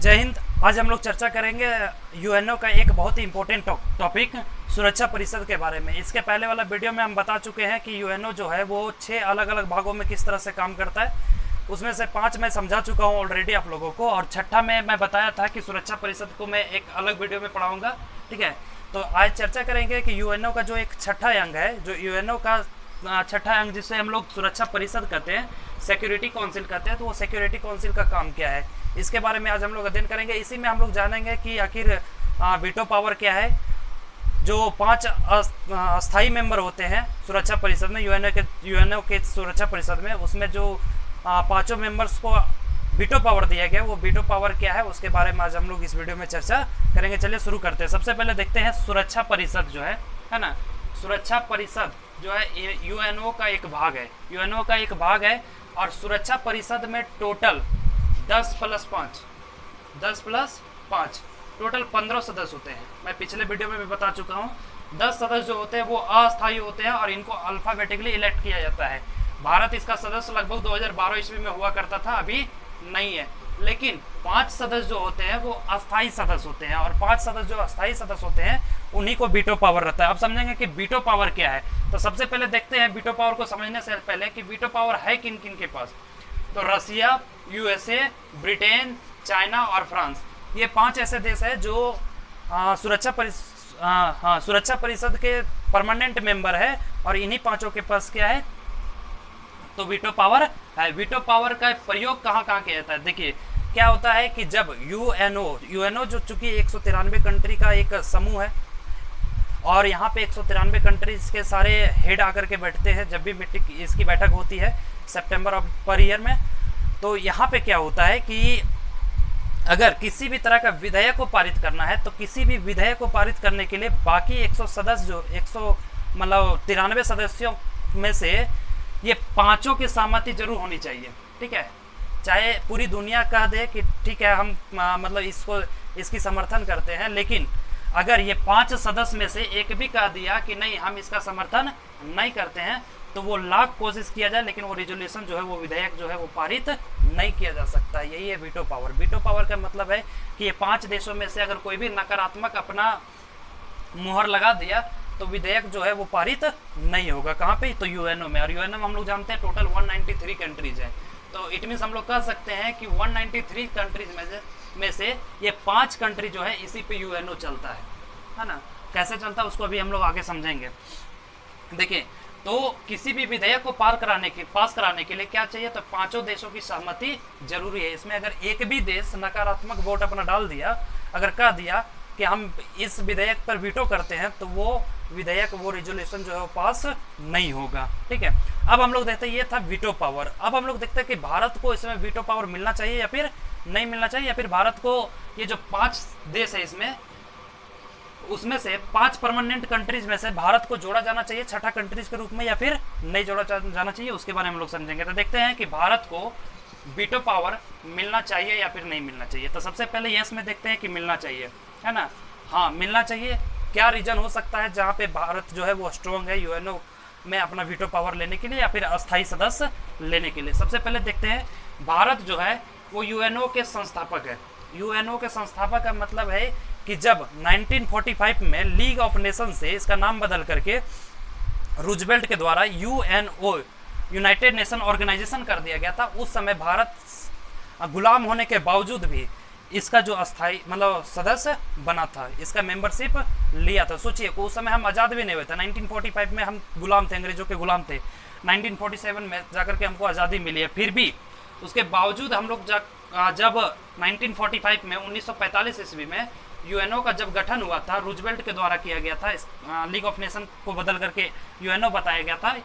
जय हिंद। आज हम लोग चर्चा करेंगे यूएनओ का एक बहुत ही इम्पोर्टेंट टॉपिक सुरक्षा परिषद के बारे में। इसके पहले वाला वीडियो में हम बता चुके हैं कि यूएनओ जो है वो 6 अलग अलग भागों में किस तरह से काम करता है। उसमें से 5 मैं समझा चुका हूँ ऑलरेडी आप लोगों को, और छठा में मैं बताया था कि सुरक्षा परिषद को मैं एक अलग वीडियो में पढ़ाऊँगा। ठीक है, तो आज चर्चा करेंगे कि यूएनओ का जो एक छठा अंग है, जो यूएनओ का छठा अंग जिसे हम लोग सुरक्षा परिषद कहते हैं, सिक्योरिटी काउंसिल कहते हैं, तो वो सिक्योरिटी काउंसिल का काम क्या है, इसके बारे में आज हम लोग अध्ययन करेंगे। इसी में हम लोग जानेंगे कि आखिर वीटो पावर क्या है। जो 5 अस्थाई मेंबर होते हैं सुरक्षा परिषद में, यूएनओ के सुरक्षा परिषद में, उसमें जो 5 मेंबर्स को वीटो पावर दिया गया, वो वीटो पावर क्या है उसके बारे में आज हम लोग इस वीडियो में चर्चा करेंगे। चलिए शुरू करते हैं। सबसे पहले देखते हैं सुरक्षा परिषद जो है ना। सुरक्षा परिषद जो है यूएनओ का एक भाग है, यूएनओ का एक भाग है। और सुरक्षा परिषद में टोटल 10 + 5 टोटल 15 सदस्य होते हैं। मैं पिछले वीडियो में भी बता चुका हूँ। 10 सदस्य जो होते हैं वो अस्थायी होते हैं और इनको अल्फाबेटिकली इलेक्ट किया जाता है। भारत इसका सदस्य लगभग 2012 ईस्वी में हुआ करता था, अभी नहीं है। लेकिन 5 सदस्य जो होते हैं वो अस्थायी सदस्य होते हैं, और 5 सदस्य जो अस्थायी सदस्य होते हैं उन्हीं को वीटो पावर रहता है। अब समझेंगे कि वीटो पावर क्या है। तो सबसे पहले देखते हैं वीटो पावर को समझने से पहले कि वीटो पावर है किन किन के पास। तो रसिया, यूएसए, ब्रिटेन, चाइना और फ्रांस, ये 5 ऐसे देश है जो सुरक्षा परिषद के परमानेंट मेंबर है, और इन्हीं 5 के पास क्या है, तो वीटो पावर है। वीटो पावर का प्रयोग कहाँ कहाँ किया जाता है। देखिए क्या होता है कि जब यूएनओ जो चूंकि 193 कंट्री का एक समूह है, और यहाँ पे 193 कंट्रीज के सारे हेड आकर के बैठते हैं जब भी मीटिंग इसकी बैठक होती है सितंबर ऑफ पर ईयर में। तो यहाँ पे क्या होता है कि अगर किसी भी तरह का विधेयक को पारित करना है, तो किसी भी विधेयक को पारित करने के लिए बाकी 100 सदस्य जो 193 सदस्यों में से ये 5 की सहमति जरूर होनी चाहिए। ठीक है, चाहे पूरी दुनिया कह दे कि ठीक है हम इसकी समर्थन करते हैं, लेकिन अगर ये 5 सदस्य में से एक भी कह दिया कि नहीं हम इसका समर्थन नहीं करते हैं, तो वो लाख कोशिश किया जाए लेकिन वो रिजोल्यूशन जो है, वो विधेयक जो है वो पारित नहीं किया जा सकता। यही है वीटो पावर। वीटो पावर का मतलब है कि ये 5 देशों में से अगर कोई भी नकारात्मक अपना मुहर लगा दिया तो विधेयक जो है वो पारित नहीं होगा। कहाँ पे, तो यूएनओ में। और यूएनओ में हम लोग जानते हैं टोटल 193 कंट्रीज है। तो इट मीन्स हम लोग कह सकते हैं कि 193 कंट्रीज में से ये 5 कंट्री जो है इसी पे यूएनओ चलता है ना। कैसे चलता है उसको अभी हम लोग आगे समझेंगे। देखिए, तो किसी भी विधेयक को पास कराने के लिए क्या चाहिए, तो 5 देशों की सहमति जरूरी है। इसमें अगर एक भी देश नकारात्मक वोट अपना डाल दिया, अगर कह दिया कि हम इस विधेयक पर वीटो करते हैं, तो वो विधेयक, वो रिजोल्यूशन जो है वो पास नहीं होगा। ठीक है, अब हम लोग देखते हैं, ये था वीटो पावर। अब हम लोग देखते हैं कि भारत को इसमें वीटो पावर मिलना चाहिए या फिर नहीं मिलना चाहिए, या फिर भारत को ये जो 5 देश है इसमें, उसमें से 5 परमानेंट कंट्रीज में से भारत को जोड़ा जाना चाहिए छठा कंट्रीज के रूप में, या फिर नहीं जोड़ा जाना चाहिए, उसके बारे में हम लोग समझेंगे। तो देखते हैं कि भारत को वीटो पावर मिलना चाहिए या फिर नहीं मिलना चाहिए। तो सबसे पहले यस में देखते हैं कि मिलना चाहिए, है ना। हाँ, मिलना चाहिए। क्या रीजन हो सकता है जहाँ पे भारत जो है वो स्ट्रॉन्ग है यूएनओ में अपना वीटो पावर लेने के लिए या फिर अस्थायी सदस्य लेने के लिए। सबसे पहले देखते हैं, भारत जो है वो यूएनओ के संस्थापक है। यूएनओ के संस्थापक का मतलब है कि जब 1945 में लीग ऑफ नेशन से इसका नाम बदल करके रूजवेल्ट के द्वारा यूएनओ, यूनाइटेड नेशन ऑर्गेनाइजेशन कर दिया गया था, उस समय भारत गुलाम होने के बावजूद भी इसका जो अस्थाई सदस्य बना था, इसका मेंबरशिप लिया था। सोचिए उस समय हम आज़ाद भी नहीं हुए थे। 1945 में हम गुलाम थे, अंग्रेजों के गुलाम थे। 1947 में जाकर के हमको आज़ादी मिली है। फिर भी उसके बावजूद हम लोग जब 1945 में 1945 ईस्वी में यूएनओ का जब गठन हुआ था, रूजवेल्ट के द्वारा किया गया था, लीग ऑफ नेशन को बदल करके यूएनओ बताया गया था,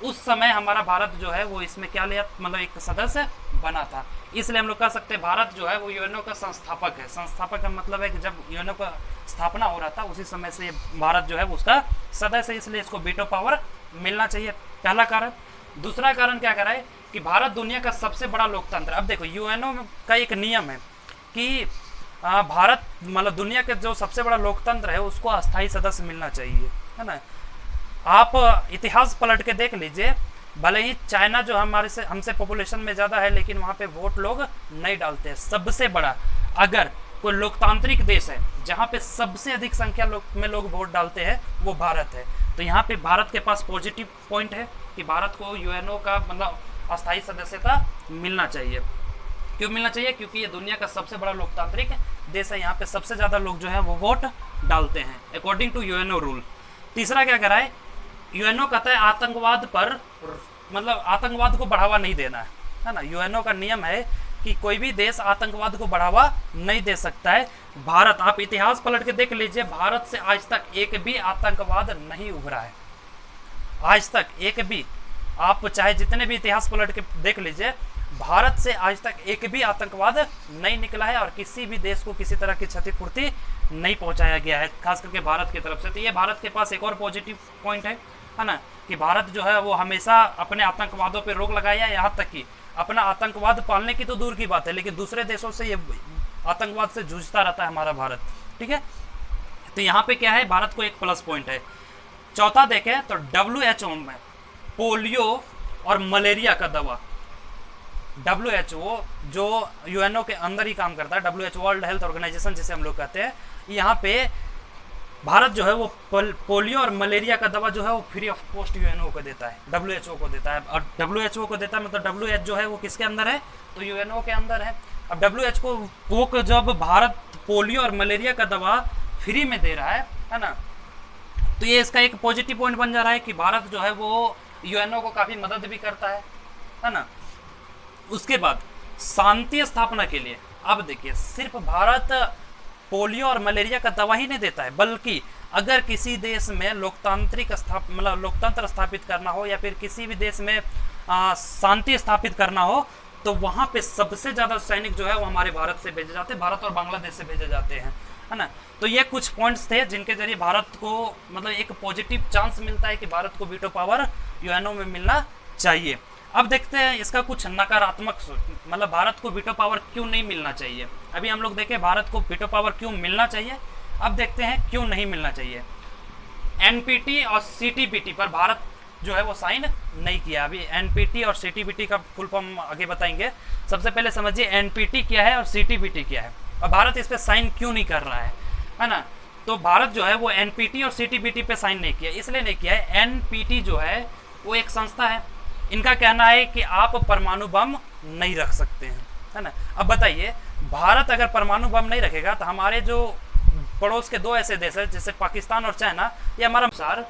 उस समय हमारा भारत जो है वो इसमें क्या लिया, एक सदस्य बना था। इसलिए हम लोग कह सकते हैं भारत जो है वो यूएनओ का संस्थापक है। संस्थापक का मतलब है कि जब यूएनओ का स्थापना हो रहा था उसी समय से भारत जो है उसका सदस्य है, इसलिए इसको वीटो पावर मिलना चाहिए। पहला कारण। दूसरा कारण क्या कह रहा है कि भारत दुनिया का सबसे बड़ा लोकतंत्र। अब देखो, यूएनओ का एक नियम है कि भारत दुनिया के जो सबसे बड़ा लोकतंत्र है उसको अस्थायी सदस्य मिलना चाहिए, है ना। आप इतिहास पलट के देख लीजिए भले ही चाइना जो हमारे से हमसे पॉपुलेशन में ज़्यादा है, लेकिन वहाँ पे वोट लोग नहीं डालते हैं। सबसे बड़ा अगर कोई लोकतांत्रिक देश है जहाँ पे सबसे अधिक संख्या में लोग वोट डालते हैं, वो भारत है। तो यहाँ पे भारत के पास पॉजिटिव पॉइंट है कि भारत को यूएनओ का मतलब अस्थायी सदस्यता मिलना चाहिए। क्यों मिलना चाहिए? क्योंकि ये दुनिया का सबसे बड़ा लोकतांत्रिक देश है, यहाँ पे सबसे ज़्यादा लोग जो है वो वोट डालते हैं अकॉर्डिंग टू यूएनओ रूल। तीसरा क्या करा है, यूएनओ कहता है आतंकवाद पर मतलब आतंकवाद को बढ़ावा नहीं देना है ना। यूएनओ का नियम है कि कोई भी देश आतंकवाद को बढ़ावा नहीं दे सकता है। भारत, आप इतिहास पलट के देख लीजिए, भारत से आज तक एक भी आतंकवाद नहीं उभरा है। आज तक एक भी, आप चाहे जितने भी इतिहास पलट के देख लीजिए, भारत से आज तक एक भी आतंकवाद नहीं निकला है और किसी भी देश को किसी तरह की क्षतिपूर्ति नहीं पहुंचाया गया है, खास करके भारत की तरफ से। तो ये भारत के पास एक और पॉजिटिव पॉइंट है ना, कि भारत जो है वो हमेशा अपने आतंकवादों पे रोक लगाया, यहाँ तक कि अपना आतंकवाद पालने की तो दूर की बात है, लेकिन दूसरे देशों से ये आतंकवाद से जूझता रहता है हमारा भारत। ठीक है, तो यहाँ पे क्या है, भारत को एक प्लस पॉइंट है। चौथा देखें तो WHO में पोलियो और मलेरिया का दवा, WHO जो यूएनओ के अंदर ही काम करता है, WHO वर्ल्ड हेल्थ ऑर्गेनाइजेशन जिसे हम लोग कहते हैं, यहाँ पे भारत जो है वो पोलियो और मलेरिया का दवा जो है वो फ्री ऑफ कॉस्ट यूएनओ को देता है, WHO को देता है। और WHO को देता है मतलब WHO जो है वो किसके अंदर है, तो यूएनओ के अंदर है। अब WHO को जब भारत पोलियो और मलेरिया का दवा फ्री में दे रहा है ना, तो ये इसका एक पॉजिटिव पॉइंट बन जा रहा है कि भारत जो है वो यूएनओ को काफ़ी मदद भी करता है ना। उसके बाद शांति स्थापना के लिए, अब देखिए सिर्फ भारत पोलियो और मलेरिया का दवा ही नहीं देता है, बल्कि अगर किसी देश में लोकतंत्र स्थापित करना हो या फिर किसी भी देश में शांति स्थापित करना हो, तो वहाँ पे सबसे ज़्यादा सैनिक जो है वो हमारे भारत से भेजे जाते हैं, भारत और बांग्लादेश से भेजे जाते हैं, है ना। तो ये कुछ पॉइंट्स थे जिनके जरिए भारत को मतलब एक पॉजिटिव चांस मिलता है कि भारत को वीटो पावर यूएनओ में मिलना चाहिए। अब देखते हैं इसका कुछ नकारात्मक, मतलब भारत को वीटो पावर क्यों नहीं मिलना चाहिए। अभी हम लोग देखें भारत को वीटो पावर क्यों मिलना चाहिए, अब देखते हैं क्यों नहीं मिलना चाहिए। एनपीटी और सीटीबीटी पर भारत जो है वो साइन नहीं किया। अभी एनपीटी और सीटीबीटी का फुल फॉर्म आगे बताएंगे। सबसे पहले समझिए एनपीटी क्या है और सीटीबीटी क्या है, और भारत इस पर साइन क्यों नहीं कर रहा है ना। तो भारत जो है वो एनपीटी और सीटीबीटी पे साइन नहीं किया, इसलिए नहीं किया है, एनपीटी जो है वो एक संस्था है, इनका कहना है कि आप परमाणु बम नहीं रख सकते हैं, है ना। अब बताइए भारत अगर परमाणु बम नहीं रखेगा तो हमारे जो पड़ोस के दो ऐसे देश हैं जैसे पाकिस्तान और चाइना, ये हमारा अनुसार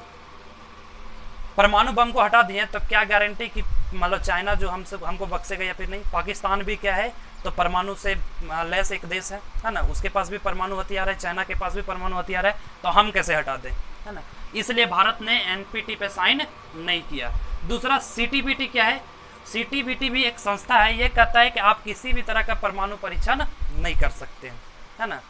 परमाणु बम को हटा दिए तो क्या गारंटी कि मतलब चाइना जो हमको बख्शेगा या फिर नहीं। पाकिस्तान भी क्या है तो परमाणु से लैस एक देश है ना, उसके पास भी परमाणु हथियार है, चाइना के पास भी परमाणु हथियार है, तो हम कैसे हटा दें, है ना। इसलिए भारत ने एनपीटी पे साइन नहीं किया। दूसरा सीटीबीटी क्या है, सीटीबीटी भी एक संस्था है, ये कहता है कि आप किसी भी तरह का परमाणु परीक्षण नहीं कर सकते हैं, है ना।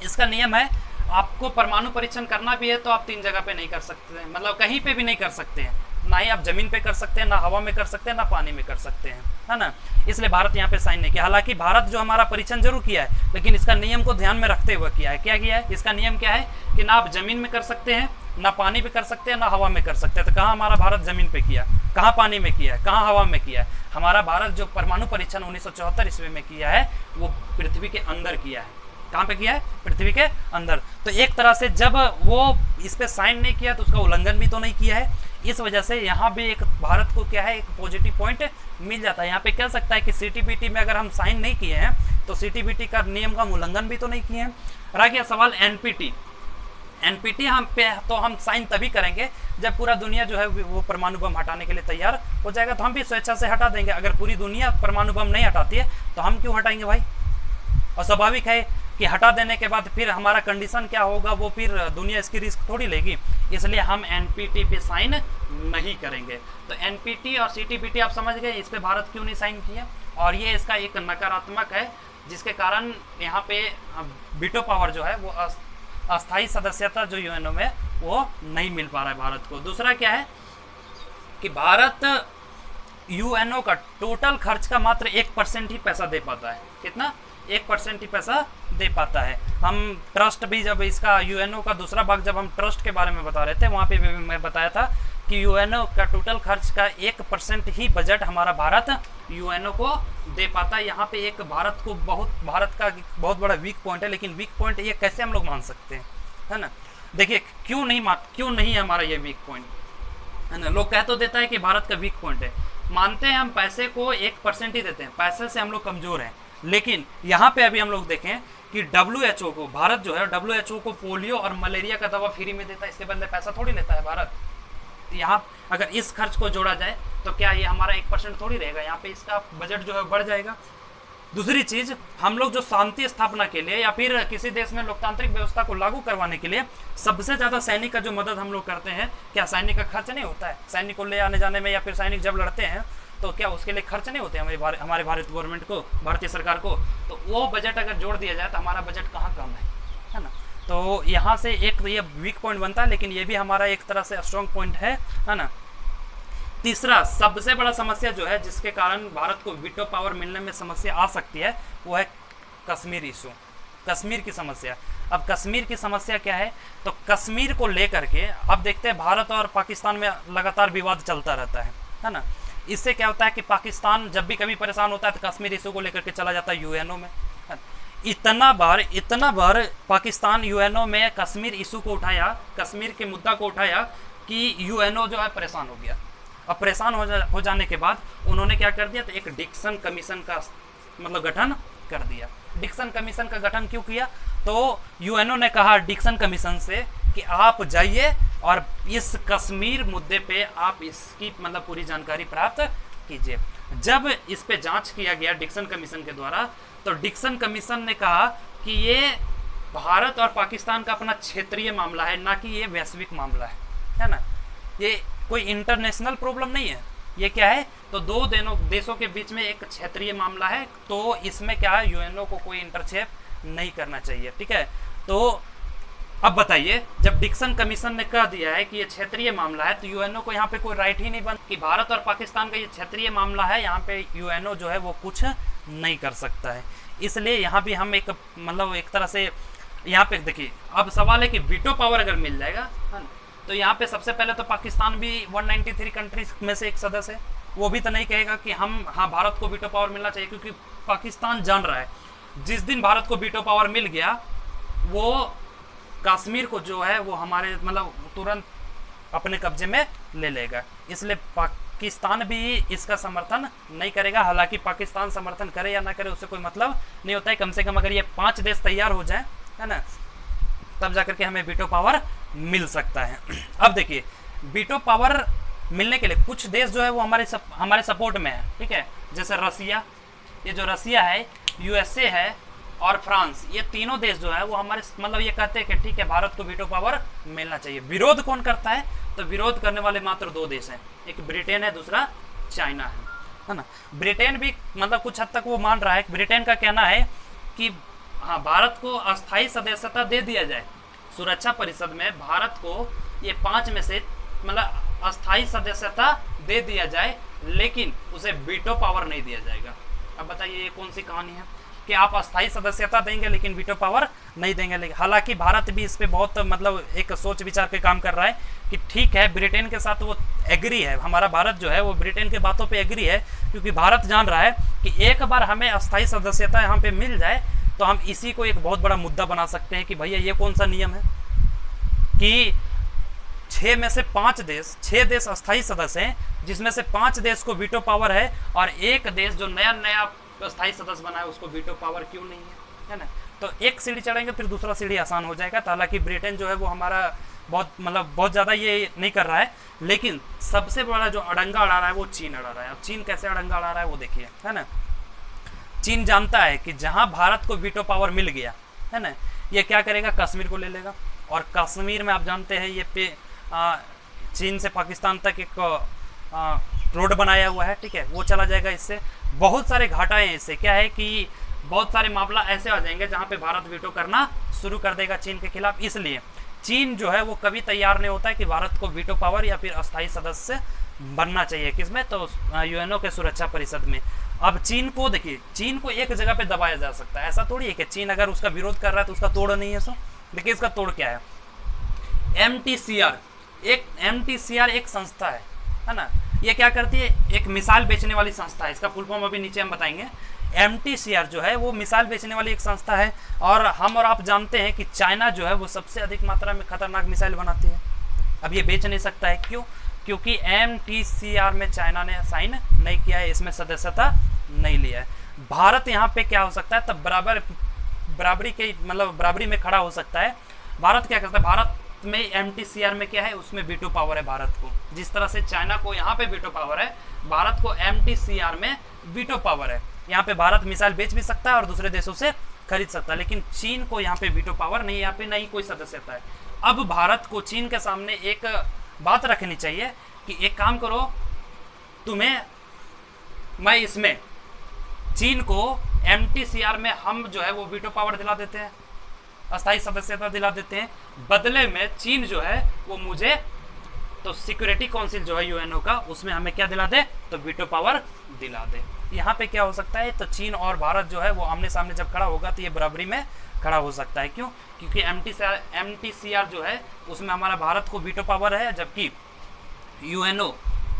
इसका नियम है आपको परमाणु परीक्षण करना भी है तो आप 3 जगह पे नहीं कर सकते हैं, मतलब कहीं पे भी नहीं कर सकते हैं, ना ही आप जमीन पे कर सकते हैं, ना हवा में कर सकते हैं, ना पानी में कर सकते हैं, है ना। इसलिए भारत यहाँ पे साइन नहीं किया। हालांकि भारत जो हमारा परीक्षण जरूर किया है, लेकिन इसका नियम को ध्यान में रखते हुए किया है। क्या किया है, इसका नियम क्या है कि ना आप जमीन में कर सकते हैं, ना पानी पे कर सकते हैं, ना हवा में कर सकते हैं। तो कहाँ हमारा भारत जमीन पे किया, कहाँ पानी में किया है, कहाँ हवा में किया है। हमारा भारत जो परमाणु परीक्षण 1974 ईस्वी में किया है वो पृथ्वी के अंदर किया है। कहाँ पे किया है, पृथ्वी के अंदर। तो एक तरह से जब वो इस पे साइन नहीं किया तो उसका उल्लंघन भी तो नहीं किया है, इस वजह से यहाँ भी एक भारत को क्या है एक पॉजिटिव पॉइंट मिल जाता है। यहाँ पे कह सकता है कि सीटीबीटी में अगर हम साइन नहीं किए हैं तो सीटीबीटी का नियम का उल्लंघन भी तो नहीं किए हैं। रह गया सवाल एनपीटी। एनपीटी हम पे तो हम साइन तभी करेंगे जब पूरा दुनिया जो है वो परमाणु बम हटाने के लिए तैयार हो जाएगा, तो हम भी स्वेच्छा से हटा देंगे। अगर पूरी दुनिया परमाणु बम नहीं हटाती है तो हम क्यों हटाएंगे भाई। और स्वाभाविक है कि हटा देने के बाद फिर हमारा कंडीशन क्या होगा, वो फिर दुनिया इसकी रिस्क थोड़ी लेगी, इसलिए हम एनपीटी पे साइन नहीं करेंगे। तो एनपीटी और सीटीबीटी आप समझ गए, इस पे भारत क्यों नहीं साइन किया, और ये इसका एक नकारात्मक है जिसके कारण यहाँ पे वीटो पावर जो है वो अस्थायी सदस्यता जो यूएनओ में वो नहीं मिल पा रहा है भारत को। दूसरा क्या है कि भारत यूएनओ का टोटल खर्च का मात्र 1% ही पैसा दे पाता है। कितना, 1% ही पैसा दे पाता है। हम ट्रस्ट भी जब इसका यूएनओ का दूसरा भाग जब हम ट्रस्ट के बारे में बता रहे थे वहाँ पे भी मैं बताया था कि यूएनओ का टोटल खर्च का 1% ही बजट हमारा भारत यूएनओ को दे पाता है। यहाँ पे एक भारत का बहुत बड़ा वीक पॉइंट है, लेकिन वीक पॉइंट ये कैसे हम लोग मान सकते हैं, है ना। देखिए क्यों नहीं है हमारा ये वीक पॉइंट, है ना। लोग कह तो देता है कि भारत का वीक पॉइंट है, मानते हैं हम पैसे को 1% ही देते हैं, पैसे से हम लोग कमजोर हैं। लेकिन यहाँ पे अभी हम लोग देखें कि WHO को, भारत जो है WHO को पोलियो और मलेरिया का दवा फ्री में देता है, इसके बदले पैसा थोड़ी लेता है भारत। तो यहाँ अगर इस खर्च को जोड़ा जाए तो क्या ये हमारा 1% थोड़ी रहेगा, यहाँ पे इसका बजट जो है बढ़ जाएगा। दूसरी चीज, हम लोग जो शांति स्थापना के लिए या फिर किसी देश में लोकतांत्रिक व्यवस्था को लागू करवाने के लिए सबसे ज्यादा सैनिक का जो मदद हम लोग करते हैं, क्या सैनिक का खर्च नहीं होता है? सैनिक को ले आने जाने में या फिर सैनिक जब लड़ते हैं तो क्या उसके लिए खर्च नहीं होते हमारे भारत गवर्नमेंट को, भारतीय सरकार को? तो वो बजट अगर जोड़ दिया जाए तो हमारा बजट कहाँ कम है ना। तो यहाँ से एक तो ये वीक पॉइंट बनता है, लेकिन ये भी हमारा एक तरह से स्ट्रॉन्ग पॉइंट है ना। तीसरा सबसे बड़ा समस्या जो है जिसके कारण भारत को वीटो पावर मिलने में समस्या आ सकती है, वो है कश्मीर इशू, कश्मीर की समस्या। अब कश्मीर की समस्या क्या है, तो कश्मीर को लेकर के अब देखते हैं भारत और पाकिस्तान में लगातार विवाद चलता रहता है ना। इससे क्या होता है कि पाकिस्तान जब भी कभी परेशान होता है तो कश्मीर इशू को लेकर के चला जाता है यूएनओ में। इतना बार पाकिस्तान यूएनओ में कश्मीर इशू को उठाया, कश्मीर के मुद्दा को उठाया कि यूएनओ जो है परेशान हो गया। अब परेशान हो जाने के बाद उन्होंने क्या कर दिया, तो एक डिक्सन कमीशन का मतलब गठन कर दिया। डिक्सन कमीशन का गठन क्यों किया, तो यूएनओ ने कहा डिक्सन कमीशन से कि आप जाइए और इस कश्मीर मुद्दे पे आप इसकी मतलब पूरी जानकारी प्राप्त कीजिए। जब इस पे जांच किया गया डिक्सन कमीशन के द्वारा, तो डिक्सन कमीशन ने कहा कि ये भारत और पाकिस्तान का अपना क्षेत्रीय मामला है, ना कि ये वैश्विक मामला है ना। ये कोई इंटरनेशनल प्रॉब्लम नहीं है, ये क्या है, तो दो देशों के बीच में एक क्षेत्रीय मामला है। तो इसमें क्या है, यूएनओ को कोई इंटरचेप नहीं करना चाहिए, ठीक है। तो अब बताइए, जब डिक्सन कमीशन ने कह दिया है कि ये क्षेत्रीय मामला है, तो यूएनओ को यहाँ पे कोई राइट ही नहीं बन कि भारत और पाकिस्तान का ये क्षेत्रीय मामला है, यहाँ पे यूएनओ जो है वो कुछ नहीं कर सकता है। इसलिए यहाँ भी हम एक मतलब एक तरह से यहाँ पे देखिए, अब सवाल है कि वीटो पावर अगर मिल जाएगा, है ना, तो यहाँ पे सबसे पहले तो पाकिस्तान भी 193 कंट्रीज में से एक सदस्य है, वो भी तो नहीं कहेगा कि हाँ भारत को वीटो पावर मिलना चाहिए, क्योंकि पाकिस्तान जान रहा है जिस दिन भारत को वीटो पावर मिल गया, वो कश्मीर को जो है वो हमारे मतलब तुरंत अपने कब्जे में ले लेगा। इसलिए पाकिस्तान भी इसका समर्थन नहीं करेगा। हालांकि पाकिस्तान समर्थन करे या ना करे उससे कोई मतलब नहीं होता है, कम से कम अगर ये 5 देश तैयार हो जाए, है ना, तब जाकर के हमें वीटो पावर मिल सकता है। अब देखिए, वीटो पावर मिलने के लिए कुछ देश जो है वो हमारे सपोर्ट में है, ठीक है। जैसे रसिया, ये जो रसिया है, यूएसए है और फ्रांस, ये तीनों देश जो है वो हमारे मतलब ये कहते हैं कि ठीक है भारत को वीटो पावर मिलना चाहिए। विरोध कौन करता है, तो विरोध करने वाले मात्र 2 देश हैं, एक ब्रिटेन है, दूसरा चाइना है ना। ब्रिटेन भी मतलब कुछ हद तक वो मान रहा है, ब्रिटेन का कहना है कि हाँ भारत को अस्थायी सदस्यता दे दिया जाए सुरक्षा परिषद में, भारत को ये 5 में से मतलब अस्थायी सदस्यता दे दिया जाए, लेकिन उसे वीटो पावर नहीं दिया जाएगा। अब बताइए ये कौन सी कहानी है कि आप अस्थायी सदस्यता देंगे लेकिन वीटो पावर नहीं देंगे। लेकिन हालांकि भारत भी इस पे बहुत मतलब एक सोच विचार के काम कर रहा है कि ठीक है ब्रिटेन के साथ वो एग्री है, हमारा भारत जो है वो ब्रिटेन के बातों पे एग्री है, क्योंकि भारत जान रहा है कि एक बार हमें अस्थायी सदस्यता यहाँ पे मिल जाए तो हम इसी को एक बहुत बड़ा मुद्दा बना सकते हैं कि भैया ये कौन सा नियम है कि 6 में से 5 देश, 6 देश अस्थायी सदस्य हैं, जिसमें से 5 देश को वीटो पावर है और एक देश जो नया अस्थायी सदस्य बना है उसको वीटो पावर क्यों नहीं है ना। तो एक सीढ़ी चढ़ेंगे फिर दूसरा सीढ़ी आसान हो जाएगा। हालांकि ब्रिटेन जो है वो हमारा बहुत ज़्यादा ये नहीं कर रहा है, लेकिन सबसे बड़ा जो अड़ंगा अड़ा रहा है वो चीन अड़ा रहा है। अब चीन कैसे अड़ंगा अड़ा रहा है वो देखिए, है ना। चीन जानता है कि जहां भारत को वीटो पावर मिल गया, है ना, ये क्या करेगा, कश्मीर को ले लेगा। और कश्मीर में आप जानते हैं ये चीन से पाकिस्तान तक एक रोड बनाया हुआ है, ठीक है, वो चला जाएगा। इससे बहुत सारे घाटा हैं। इससे क्या है कि बहुत सारे मामला ऐसे आ जाएंगे जहां पे भारत वीटो करना शुरू कर देगा चीन के खिलाफ। इसलिए चीन जो है वो कभी तैयार नहीं होता है कि भारत को वीटो पावर या फिर अस्थायी सदस्य बनना चाहिए, किसमें, तो यूएनओ के सुरक्षा परिषद में। अब चीन को देखिए, चीन को एक जगह पे दबाया जा सकता है, ऐसा थोड़ी है कि चीन अगर उसका विरोध कर रहा है तो उसका तोड़ नहीं है। सो देखिए इसका तोड़ क्या है, MTCR एक MTCR एक संस्था है ना, ये क्या करती है, एक मिसाइल बेचने वाली संस्था है, इसका फुल फॉर्म अभी नीचे हम बताएंगे। MTCR जो है वो मिसाइल बेचने वाली एक संस्था है, और हम और आप जानते हैं कि चाइना जो है वो सबसे अधिक मात्रा में खतरनाक मिसाइल बनाती है। अब ये बेच नहीं सकता है, क्यों? क्योंकि MTCR में चाइना ने साइन नहीं किया है, इसमें सदस्यता नहीं लिया है। भारत यहाँ पे क्या हो सकता है, तब बराबरी के मतलब बराबरी में खड़ा हो सकता है। भारत क्या करता है, भारत में MTCR में क्या है, उसमें वीटो पावर है भारत को। जिस तरह से चाइना को यहाँ पे वीटो पावर है, भारत को MTCR में वीटो पावर है। यहाँ पे भारत मिसाइल बेच भी सकता है और दूसरे देशों से खरीद सकता है, लेकिन चीन को यहाँ पे वीटो पावर नहीं, यहाँ पे नहीं कोई सदस्यता है। अब भारत को चीन के सामने एक बात रखनी चाहिए कि एक काम करो, तुम्हें मैं इसमें चीन को MTCR में हम जो है वो वीटो पावर दिला देते हैं, अस्थायी सदस्यता दिला देते हैं, बदले में चीन जो है वो मुझे तो सिक्योरिटी काउंसिल जो है UNO का, उसमें हमें क्या दिला दे, तो वीटो पावर दिला दे। यहाँ पे क्या हो सकता है, तो चीन और भारत जो है वो आमने सामने जब खड़ा होगा तो ये बराबरी में खड़ा हो सकता है। क्यों? क्योंकि MTCR जो है उसमें हमारा भारत को वीटो पावर है, जबकि UNO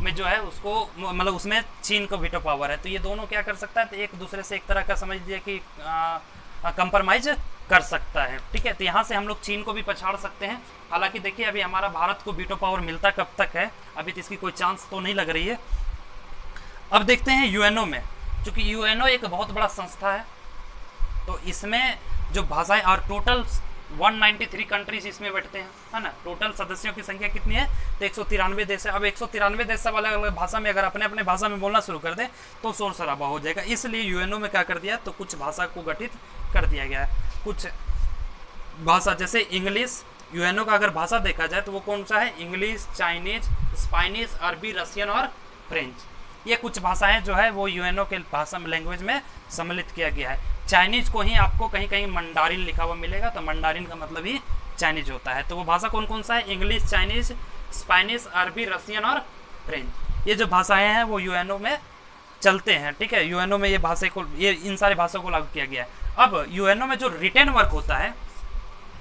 में जो है उसको मतलब उसमें चीन को वीटो पावर है। तो ये दोनों क्या कर सकता है, तो एक दूसरे से एक तरह का समझ लिया कि कंप्रोमाइज कर सकता है। ठीक है, तो यहाँ से हम लोग चीन को भी पछाड़ सकते हैं। हालांकि देखिए अभी हमारा भारत को वीटो पावर मिलता कब तक है, अभी तो इसकी कोई चांस तो नहीं लग रही है। अब देखते हैं UNO में, क्योंकि UNO एक बहुत बड़ा संस्था है, तो इसमें जो भाषाएं और टोटल 193 कंट्रीज इसमें बैठते हैं, है ना। टोटल सदस्यों की संख्या कितनी है, तो 193 देश है। अब 193 देश सब अलग अलग भाषा में अगर अपने अपने भाषा में बोलना शुरू कर दे तो शोर शराबा हो जाएगा। इसलिए UNO में क्या कर दिया, तो कुछ भाषा को गठित कर दिया गया है। कुछ भाषा जैसे इंग्लिश, UNO का अगर भाषा देखा जाए तो वो कौन सा है, इंग्लिश, चाइनीज, स्पेनिश, अरबी, रशियन और फ्रेंच। ये कुछ भाषाएं जो है वो UNO के भाषा में लैंग्वेज में सम्मिलित किया गया है। चाइनीज को ही आपको कहीं कहीं मंडारिन लिखा हुआ मिलेगा, तो मंडारिन का मतलब ही चाइनीज होता है। तो वो भाषा कौन कौन सा है, इंग्लिश, चाइनीज, स्पेनिश, अरबी, रशियन और फ्रेंच। ये जो भाषाएं हैं वो UNO में चलते हैं। ठीक है, UNO में ये भाषा को, ये इन सारे भाषाओं को लागू किया गया है। अब UNO में जो रिटेन वर्क होता है,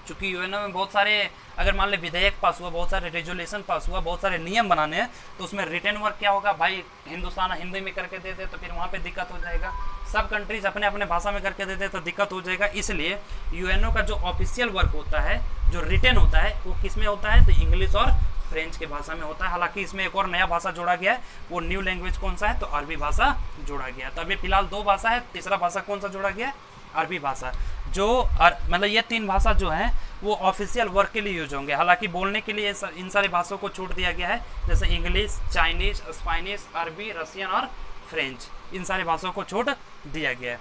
चूँकि UNO में बहुत सारे अगर मान ले विधेयक पास हुआ, बहुत सारे रेजोल्यूशन पास हुआ, बहुत सारे नियम बनाने हैं, तो उसमें रिटेन वर्क क्या होगा, भाई हिंदुस्तान हिंदी में करके दे दे तो फिर वहाँ पे दिक्कत हो जाएगा। सब कंट्रीज अपने अपने भाषा में करके दे दे तो दिक्कत हो जाएगा। इसलिए UNO का जो ऑफिशियल वर्क होता है, जो रिटेन होता है, वो किस में होता है, तो इंग्लिश और फ्रेंच की भाषा में होता है। हालांकि इसमें एक और नया भाषा जोड़ा गया है, वो न्यू लैंग्वेज कौन सा है, तो अरबी भाषा जोड़ा गया है। तो अभी फिलहाल 2 भाषा है, तीसरा भाषा कौन सा जोड़ा गया है, अरबी भाषा। जो मतलब ये 3 भाषा जो है वो ऑफिशियल वर्क के लिए यूज होंगे। हालांकि बोलने के लिए इन सारी भाषाओं को छूट दिया गया है, जैसे इंग्लिश, चाइनीज, स्पेनिश, अरबी, रशियन और फ्रेंच, इन सारी भाषाओं को छूट दिया गया है।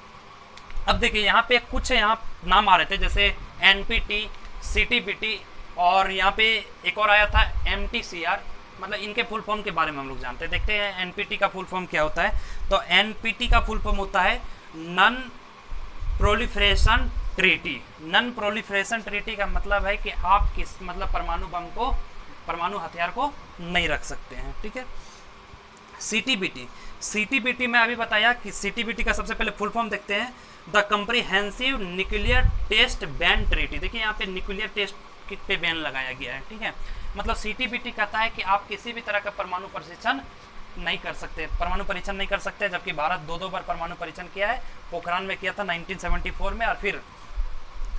अब देखिए यहाँ पे कुछ यहाँ नाम आ रहे थे, जैसे NPT, CTBT और यहाँ पे एक और आया था MTCR। मतलब इनके फुल फॉर्म के बारे में हम लोग जानते हैं। देखते हैं NPT का फुल फॉर्म क्या होता है। तो NPT का फुल फॉर्म होता है non proliferation treaty. Non proliferation treaty का मतलब है कि आप किस मतलब परमाणु बम को, परमाणु हथियार को नहीं रख सकते हैं। ठीक है। CTBT में अभी बताया कि CTBT का सबसे पहले फुल फॉर्म देखते हैं, the comprehensive nuclear test ban treaty. देखिए यहाँ पे न्यूक्लियर टेस्ट पे बैन लगाया गया है। ठीक है, मतलब CTBT कहता है कि आप किसी भी तरह का परमाणु परीक्षण नहीं कर सकते, परमाणु परीक्षण नहीं कर सकते। जबकि भारत 2 बार परमाणु परीक्षण किया है, पोखरान में किया था 1974 में, और फिर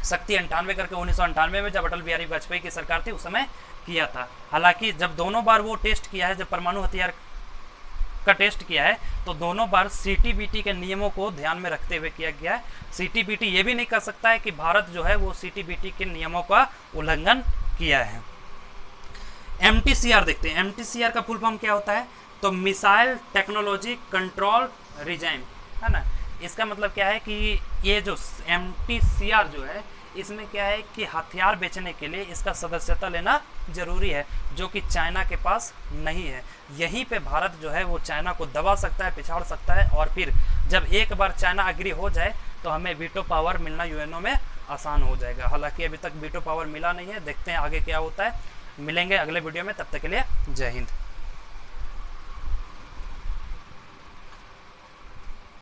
शक्ति 98 करके 1998 में जब अटल बिहारी वाजपेयी की सरकार थी उस समय किया था। हालांकि जब दोनों बार वो टेस्ट किया है, जब परमाणु हथियार का टेस्ट किया है, तो दोनों बार CTBT के नियमों को ध्यान में रखते हुए किया गया है। CTBT ये भी नहीं कर सकता है कि भारत जो है वो CTBT के नियमों का उल्लंघन किया है। MTCR देखते हैं, MTCR का फुल फॉर्म क्या होता है, तो मिसाइल टेक्नोलॉजी कंट्रोल रिजाइम, है ना। इसका मतलब क्या है कि ये जो MTCR जो है, इसमें क्या है कि हथियार बेचने के लिए इसका सदस्यता लेना जरूरी है, जो कि चाइना के पास नहीं है। यहीं पे भारत जो है वो चाइना को दबा सकता है, पिछाड़ सकता है, और फिर जब एक बार चाइना अग्री हो जाए तो हमें वीटो पावर मिलना UNO में आसान हो जाएगा। हालांकि अभी तक वीटो पावर मिला नहीं है, देखते हैं आगे क्या होता है। मिलेंगे अगले वीडियो में, तब तक के लिए जय हिंद।